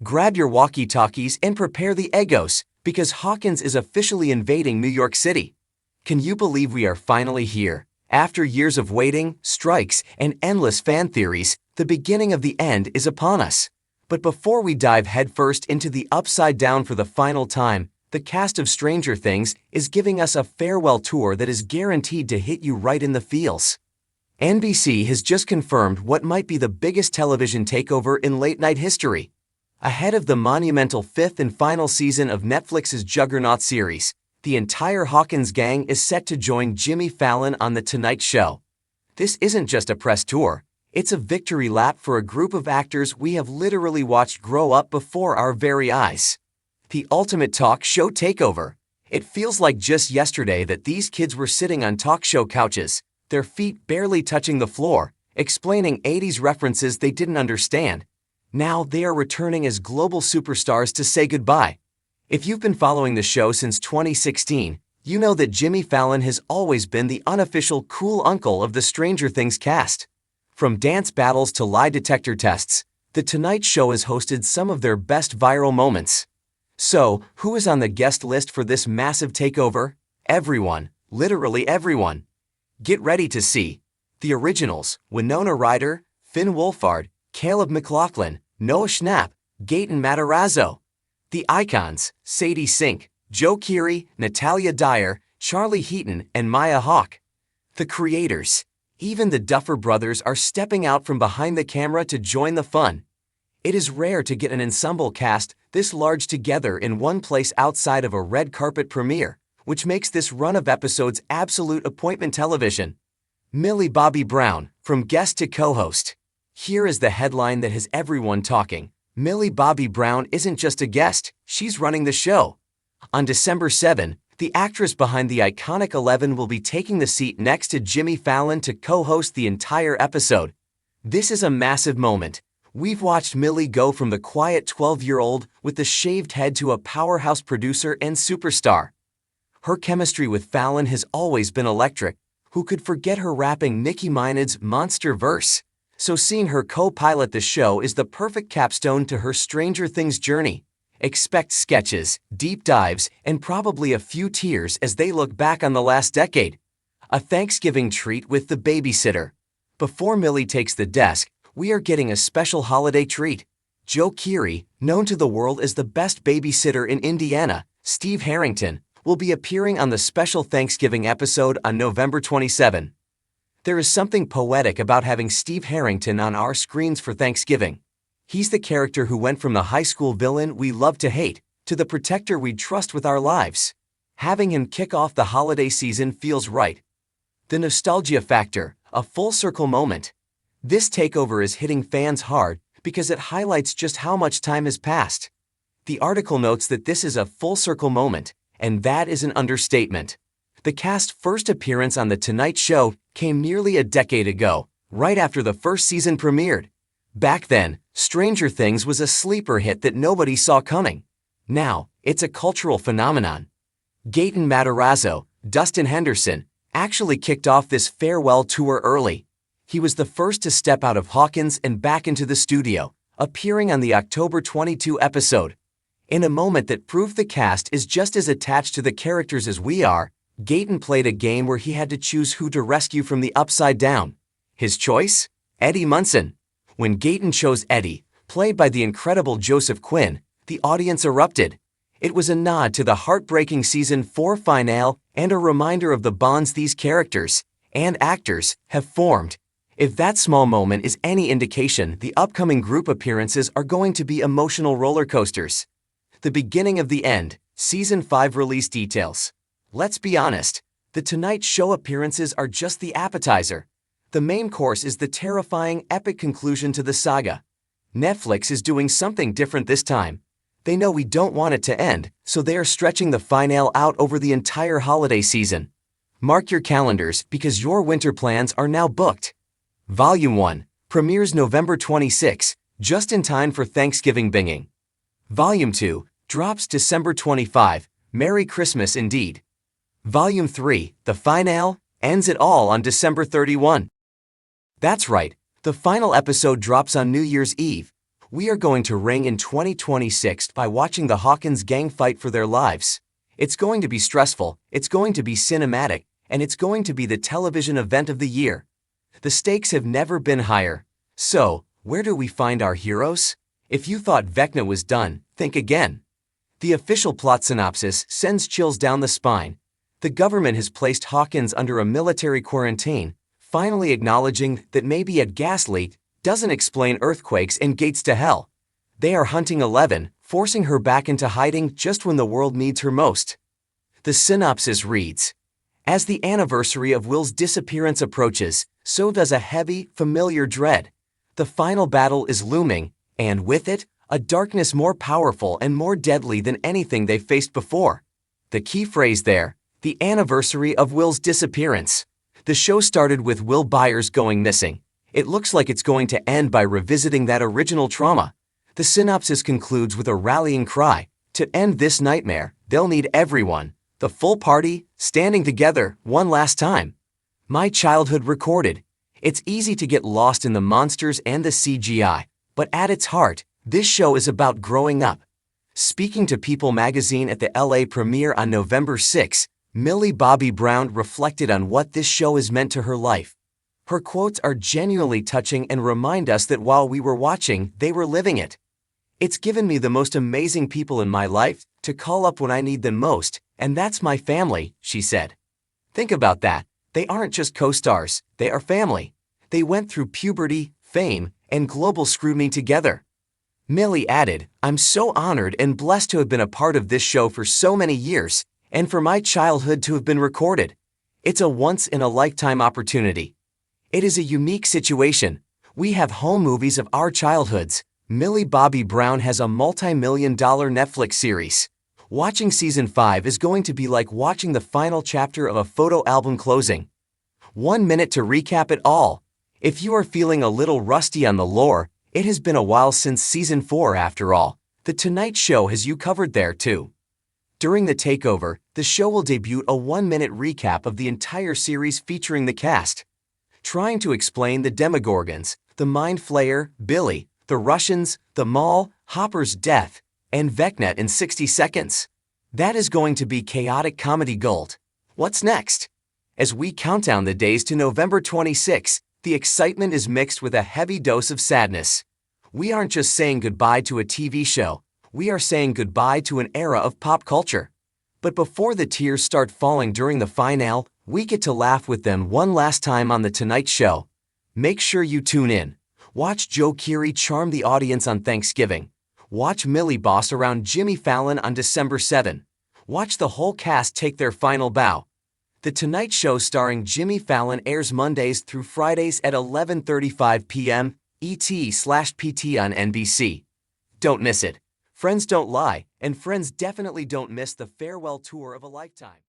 Grab your walkie-talkies and prepare the egos, because Hawkins is officially invading New York City. Can you believe we are finally here? After years of waiting, strikes, and endless fan theories, the beginning of the end is upon us. But before we dive headfirst into the upside down for the final time, the cast of Stranger Things is giving us a farewell tour that is guaranteed to hit you right in the feels. NBC has just confirmed what might be the biggest television takeover in late-night history. Ahead of the monumental fifth and final season of Netflix's Juggernaut series, the entire Hawkins gang is set to join Jimmy Fallon on The Tonight Show. This isn't just a press tour, it's a victory lap for a group of actors we have literally watched grow up before our very eyes. The ultimate talk show takeover. It feels like just yesterday that these kids were sitting on talk show couches, their feet barely touching the floor, explaining 80s references they didn't understand. Now they are returning as global superstars to say goodbye. If you've been following the show since 2016, you know that Jimmy Fallon has always been the unofficial cool uncle of the Stranger Things cast. From dance battles to lie detector tests, The Tonight Show has hosted some of their best viral moments. So, who is on the guest list for this massive takeover? Everyone, literally everyone. Get ready to see the originals: Winona Ryder, Finn Wolfhard, Caleb McLaughlin, Noah Schnapp, Gaten Matarazzo. The icons: Sadie Sink, Joe Keery, Natalia Dyer, Charlie Heaton, and Maya Hawke. The creators: even the Duffer Brothers are stepping out from behind the camera to join the fun. It is rare to get an ensemble cast this large together in one place outside of a red carpet premiere, which makes this run of episodes absolute appointment television. Millie Bobby Brown, from guest to co-host. Here is the headline that has everyone talking. Millie Bobby Brown isn't just a guest, she's running the show. On December 7, the actress behind the iconic 11 will be taking the seat next to Jimmy Fallon to co-host the entire episode. This is a massive moment. We've watched Millie go from the quiet 12-year-old with the shaved head to a powerhouse producer and superstar. Her chemistry with Fallon has always been electric. Who could forget her rapping Nicki Minaj's monster verse? So seeing her co-pilot the show is the perfect capstone to her Stranger Things journey. Expect sketches, deep dives, and probably a few tears as they look back on the last decade. A Thanksgiving treat with The Babysitter. Before Millie takes the desk, we are getting a special holiday treat. Joe Keery, known to the world as the best babysitter in Indiana, Steve Harrington, will be appearing on the special Thanksgiving episode on November 27. There is something poetic about having Steve Harrington on our screens for Thanksgiving. He's the character who went from the high school villain we love to hate to the protector we trust with our lives. Having him kick off the holiday season feels right. The nostalgia factor, a full circle moment. This takeover is hitting fans hard because it highlights just how much time has passed. The article notes that this is a full circle moment, and that is an understatement. The cast's first appearance on The Tonight Show came nearly a decade ago, right after the first season premiered. Back then, Stranger Things was a sleeper hit that nobody saw coming. Now, it's a cultural phenomenon. Gaten Matarazzo, Dustin Henderson, actually kicked off this farewell tour early. He was the first to step out of Hawkins and back into the studio, appearing on the October 22 episode. In a moment that proved the cast is just as attached to the characters as we are, Gaten played a game where he had to choose who to rescue from the upside down. His choice? Eddie Munson. When Gaten chose Eddie, played by the incredible Joseph Quinn, the audience erupted. It was a nod to the heartbreaking Season 4 finale and a reminder of the bonds these characters and actors have formed. If that small moment is any indication, the upcoming group appearances are going to be emotional roller coasters. The beginning of the end, Season 5 release details. Let's be honest, The Tonight Show appearances are just the appetizer. The main course is the terrifying, epic conclusion to the saga. Netflix is doing something different this time. They know we don't want it to end, so they are stretching the finale out over the entire holiday season. Mark your calendars because your winter plans are now booked. Volume 1 premieres November 26, just in time for Thanksgiving binging. Volume 2 drops December 25, Merry Christmas indeed. Volume 3, the finale, ends it all on December 31. That's right, the final episode drops on New Year's Eve. We are going to ring in 2026 by watching the Hawkins gang fight for their lives. It's going to be stressful, it's going to be cinematic, and it's going to be the television event of the year. The stakes have never been higher. So, where do we find our heroes? If you thought Vecna was done, think again. The official plot synopsis sends chills down the spine. The government has placed Hawkins under a military quarantine, finally acknowledging that maybe a gas leak doesn't explain earthquakes and gates to hell. They are hunting Eleven, forcing her back into hiding just when the world needs her most. The synopsis reads, as the anniversary of Will's disappearance approaches, so does a heavy, familiar dread. The final battle is looming, and with it, a darkness more powerful and more deadly than anything they've faced before. The key phrase there, the anniversary of Will's disappearance. The show started with Will Byers going missing. It looks like it's going to end by revisiting that original trauma. The synopsis concludes with a rallying cry. To end this nightmare, they'll need everyone. The full party, standing together, one last time. My childhood recorded. It's easy to get lost in the monsters and the CGI, but at its heart, this show is about growing up. Speaking to People magazine at the LA premiere on November 6, Millie Bobby Brown reflected on what this show has meant to her life. Her quotes are genuinely touching and remind us that while we were watching, they were living it. It's given me the most amazing people in my life to call up when I need them most, and that's my family, she said. Think about that. They aren't just co-stars, they are family. They went through puberty, fame, and global scrutiny together. Millie added, I'm so honored and blessed to have been a part of this show for so many years, and for my childhood to have been recorded. It's a once-in-a-lifetime opportunity. It is a unique situation. We have home movies of our childhoods. Millie Bobby Brown has a multi-million-dollar Netflix series. Watching season 5 is going to be like watching the final chapter of a photo album closing. 1 minute to recap it all. If you are feeling a little rusty on the lore, it has been a while since season 4 after all. The Tonight Show has you covered there too. During the takeover, the show will debut a 1-minute recap of the entire series featuring the cast. Trying to explain the Demogorgons, the Mind Flayer, Billy, the Russians, the Mall, Hopper's death, and Vecna in 60 seconds. That is going to be chaotic comedy gold. What's next? As we count down the days to November 26, the excitement is mixed with a heavy dose of sadness. We aren't just saying goodbye to a TV show, we are saying goodbye to an era of pop culture. But before the tears start falling during the finale, we get to laugh with them one last time on The Tonight Show. Make sure you tune in. Watch Joe Keery charm the audience on Thanksgiving. Watch Millie boss around Jimmy Fallon on December 7. Watch the whole cast take their final bow. The Tonight Show starring Jimmy Fallon airs Mondays through Fridays at 11:35 p.m. ET/PT on NBC. Don't miss it. Friends don't lie, and friends definitely don't miss the farewell tour of a lifetime.